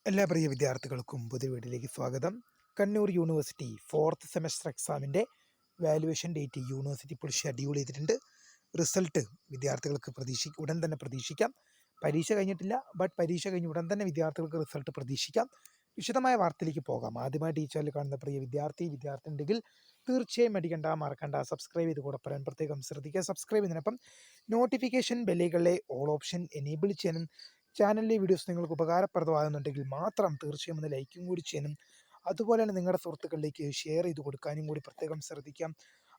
എല്ലാ പ്രിയ വിദ്യാർത്ഥികൾക്കും പുതിയ വീഡിയോയിലേക്ക് സ്വാഗതം. കണ്ണൂർ യൂണിവേഴ്സിറ്റി ഫോർത്ത് സെമസ്റ്റർ എക്സാമിൻ്റെ വാല്യുവേഷൻ ഡേറ്റ് യൂണിവേഴ്സിറ്റി ഇപ്പോൾ ഷെഡ്യൂൾ ചെയ്തിട്ടുണ്ട്. റിസൾട്ട് വിദ്യാർത്ഥികൾക്ക് ഉടൻ തന്നെ പ്രതീക്ഷിക്കാം. പരീക്ഷ കഴിഞ്ഞിട്ടില്ല, ബട്ട് പരീക്ഷ കഴിഞ്ഞ് ഉടൻ തന്നെ വിദ്യാർത്ഥികൾക്ക് റിസൾട്ട് പ്രതീക്ഷിക്കാം. വിശദമായ വാർത്തയിലേക്ക് പോകാം. ആദ്യമായിട്ട് ഈ ചാനൽ കാണുന്ന പ്രിയ വിദ്യാർത്ഥി ഉണ്ടെങ്കിൽ തീർച്ചയായും മറക്കണ്ട സബ്സ്ക്രൈബ് ചെയ്ത് കൂടെ പറയാൻ പ്രത്യേകം ശ്രദ്ധിക്കുക. സബ്സ്ക്രൈബ് ചെയ്യുന്നതിനൊപ്പം നോട്ടിഫിക്കേഷൻ ബെല്ലുകളിലെ ഓൾ ഓപ്ഷൻ എനേബിൾ ചെയ്യാനും ചാനലിലെ വീഡിയോസ് നിങ്ങൾക്ക് ഉപകാരപ്രദമാകുന്നുണ്ടെങ്കിൽ മാത്രം തീർച്ചയായും ഒന്ന് ലൈക്കും കൂടി ചെയ്യാനും അതുപോലെ തന്നെ നിങ്ങളുടെ സുഹൃത്തുക്കളിലേക്ക് ഷെയർ ചെയ്ത് കൊടുക്കാനും കൂടി പ്രത്യേകം ശ്രദ്ധിക്കാം.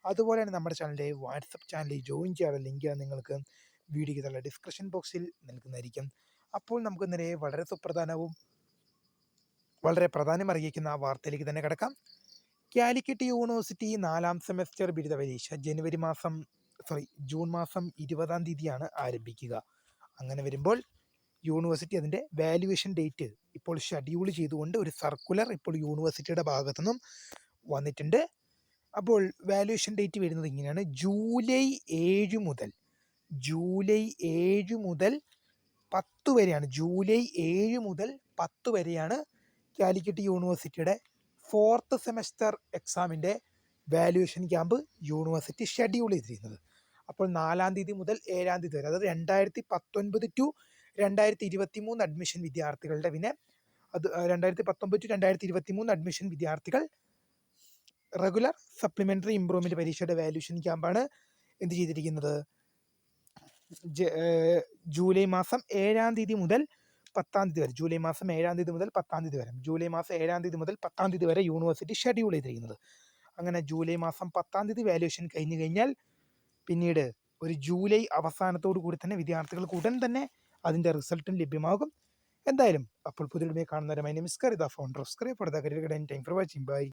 അതുപോലെ തന്നെ നമ്മുടെ ചാനലിൻ്റെ വാട്സപ്പ് ചാനലിൽ ജോയിൻ ചെയ്യാനുള്ള ലിങ്ക് നിങ്ങൾക്ക് വീഡിയോയ്ക്ക് തന്നെ ഡിസ്ക്രിപ്ഷൻ ബോക്സിൽ നൽകുന്നതായിരിക്കും. അപ്പോൾ നമുക്ക് നേരെ വളരെ സുപ്രധാനവും വളരെ പ്രാധാന്യമറിയിക്കുന്ന വാർത്തയിലേക്ക് തന്നെ കിടക്കാം. കാലിക്കറ്റ് യൂണിവേഴ്സിറ്റി 4ാം സെമസ്റ്റർ ബിരുദ പരീക്ഷ ജൂൺ മാസം 20-ാം തീയതിയാണ് ആരംഭിക്കുക. അങ്ങനെ വരുമ്പോൾ യൂണിവേഴ്സിറ്റി അതിൻ്റെ വാല്യുവേഷൻ ഡേറ്റ് ഇപ്പോൾ ഷെഡ്യൂൾ ചെയ്തുകൊണ്ട് ഒരു സർക്കുലർ ഇപ്പോൾ യൂണിവേഴ്സിറ്റിയുടെ ഭാഗത്തുനിന്നും വന്നിട്ടുണ്ട്. അപ്പോൾ വാല്യുവേഷൻ ഡേറ്റ് വരുന്നത് ഇങ്ങനെയാണ്: ജൂലൈ 7 മുതൽ 10 വരെയാണ്. ജൂലൈ 7 മുതൽ 10 വരെയാണ് കാലിക്കറ്റ് യൂണിവേഴ്സിറ്റിയുടെ ഫോർത്ത് സെമസ്റ്റർ എക്സാമിൻ്റെ വാല്യുവേഷൻ ക്യാമ്പ് യൂണിവേഴ്സിറ്റി ഷെഡ്യൂൾ ചെയ്തിരിക്കുന്നത്. അപ്പോൾ 4-ാം തീയതി മുതൽ 7-ാം തീയതി വരെ, അതായത് 2019 ടു 2023 അഡ്മിഷൻ വിദ്യാർത്ഥികളുടെ അത് 2019 ടു 2023 അഡ്മിഷൻ വിദ്യാർത്ഥികൾ റെഗുലർ സപ്ലിമെൻ്ററി ഇംപ്രൂവ്മെൻറ്റ് പരീക്ഷയുടെ വാല്യുവേഷൻ ക്യാമ്പാണ് എന്ത് ചെയ്തിരിക്കുന്നത്. ജൂലൈ മാസം 7-ാം തീയതി മുതൽ 10-ാം തീയതി വരെ. ജൂലൈ മാസം 7-ാം തീയതി മുതൽ 10-ാം തീയതി വരെ. ജൂലൈ മാസം 7-ാം തീയതി മുതൽ 10-ാം തീയതി വരെ യൂണിവേഴ്സിറ്റി ഷെഡ്യൂൾ ചെയ്തിരിക്കുന്നത്. അങ്ങനെ ജൂലൈ മാസം 10-ാം തീയതി വാല്യുവേഷൻ കഴിഞ്ഞു കഴിഞ്ഞാൽ പിന്നീട് ഒരു ജൂലൈ അവസാനത്തോടു കൂടി തന്നെ വിദ്യാർത്ഥികൾക്ക് ഉടൻ തന്നെ അതിൻ്റെ റിസൾട്ടും ലഭ്യമാകും. എന്തായാലും അപ്പോൾ പുതിയ കാണുന്നവരെ my name is Karida, founder of scribe for the career guide. Time for watching. By.